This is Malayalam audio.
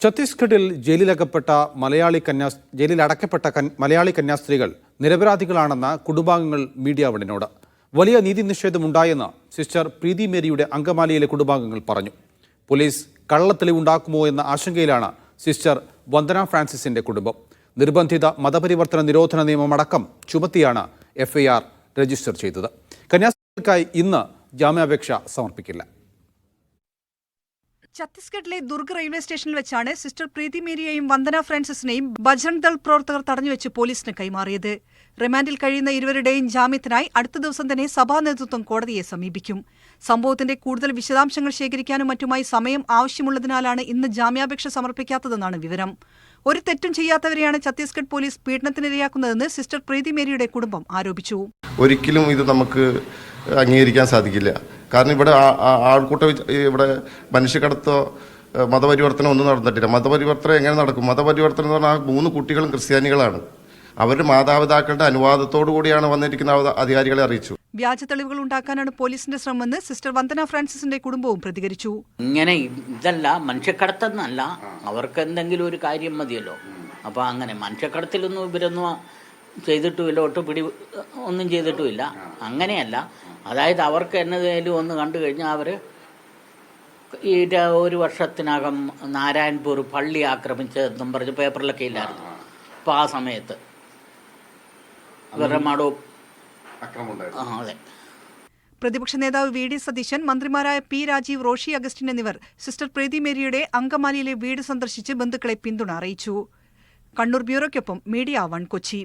ഛത്തീസ്ഗഡിൽ ജയിലിലടക്കപ്പെട്ട മലയാളി കന്യാസ്ത്രീകൾ നിരപരാധികളാണെന്ന് കുടുംബാംഗങ്ങൾ മീഡിയ വണിനോട്. വലിയ നീതി നിഷേധമുണ്ടായെന്ന് സിസ്റ്റർ പ്രീതി മേരിയുടെ അങ്കമാലിയിലെ കുടുംബാംഗങ്ങൾ പറഞ്ഞു. പോലീസ് കള്ളത്തെളിവുണ്ടാക്കുമോ എന്ന ആശങ്കയിലാണ് സിസ്റ്റർ വന്ദന ഫ്രാൻസിസിന്റെ കുടുംബം. നിർബന്ധിത മതപരിവർത്തന നിരോധന നിയമമടക്കം ചുമത്തിയാണ് FIR രജിസ്റ്റർ ചെയ്തത്. കന്യാസ്ത്രീകൾക്കായി ഇന്ന് ജാമ്യാപേക്ഷ സമർപ്പിക്കില്ല. ഛത്തീസ്ഗഡിലെ ദുർഗ് റെയിൽവേ സ്റ്റേഷനിൽ വെച്ചാണ് സിസ്റ്റർ പ്രീതി മേരിയെയും വന്ദന ഫ്രാൻസിസിനെയും ബജ്രംഗ് ദൾ പ്രവർത്തകർ തടഞ്ഞുവെച്ച് പോലീസിന് കൈമാറിയത്. റിമാൻഡിൽ കഴിയുന്ന ഇരുവരുടെയും ജാമ്യത്തിനായി അടുത്ത ദിവസം തന്നെ സഭാ നേതൃത്വം കോടതിയെ സമീപിക്കും. സംഭവത്തിന്റെ കൂടുതൽ വിശദാംശങ്ങൾ ശേഖരിക്കാനും മറ്റുമായി സമയം ആവശ്യമുള്ളതിനാലാണ് ഇന്ന് ജാമ്യാപേക്ഷ സമർപ്പിക്കാത്തതെന്നാണ് വിവരം. ഒരു തെറ്റും ചെയ്യാത്തവരെയാണ് ഛത്തീസ്ഗഡ് പോലീസ് പീഡനത്തിനിരയാക്കുന്നതെന്ന് സിസ്റ്റർ പ്രീതി മേരിയുടെ കുടുംബം ആരോപിച്ചു. ഒരിക്കലും ഇത് നമുക്ക് അംഗീകരിക്കാൻ സാധിക്കില്ല. കാരണം ഇവിടെ ആൾക്കൂട്ടം ഇവിടെ മനുഷ്യക്കടത്തോ മതപരിവർത്തനം ഒന്നും നടന്നിട്ടില്ല. മതപരിവർത്തനം എങ്ങനെ നടക്കും? മതപരിവർത്തനം എന്ന് പറഞ്ഞാൽ 3 കുട്ടികളും ക്രിസ്ത്യാനികളാണ്. അവരുടെ മാതാപിതാക്കളുടെ അനുവാദത്തോടു കൂടിയാണ് വന്നിരിക്കുന്ന അധികാരികളെ അറിയിച്ചു. വ്യാജ തെളിവുകൾ ഉണ്ടാക്കാനാണ് പോലീസിന്റെ ശ്രമമെന്ന് സിസ്റ്റർ വന്ദന ഫ്രാൻസിസിന്റെ കുടുംബവും പ്രതികരിച്ചു. ഇങ്ങനെ ഇതല്ല, മനുഷ്യക്കടത്തെന്നല്ല, അവർക്ക് എന്തെങ്കിലും ഒരു കാര്യം മതിയല്ലോ. അപ്പൊ അങ്ങനെ മനുഷ്യക്കടത്തിലൊന്നും ഇവരൊന്നും ചെയ്തിട്ടുമില്ല, ഒട്ടുപിടി ഒന്നും ചെയ്തിട്ടുമില്ല. അങ്ങനെയല്ല, അതായത് അവർക്ക് എന്നതേലും ഒന്ന് കണ്ടു കഴിഞ്ഞാൽ അവർ ഈ 1 വർഷത്തിനകം നാരായൺപൂർ പള്ളി ആക്രമിച്ചതെന്നും പറഞ്ഞ് പേപ്പറിലൊക്കെ ഇല്ലായിരുന്നു. അപ്പോൾ ആ സമയത്ത് ഇവരുടെ മടവും അതെ. പ്രതിപക്ഷ നേതാവ് VD സതീശൻ, മന്ത്രിമാരായ P രാജീവ്, റോഷി അഗസ്റ്റിൻ എന്നിവർ സിസ്റ്റർ പ്രീതി മേരിയുടെ അങ്കമാലിയിലെ വീട് സന്ദർശിച്ച് ബന്ധുക്കളെ പിന്തുണ അറിയിച്ചു. കണ്ണൂർ ബ്യൂറോയ്ക്കൊപ്പം മീഡിയ 1 കൊച്ചി.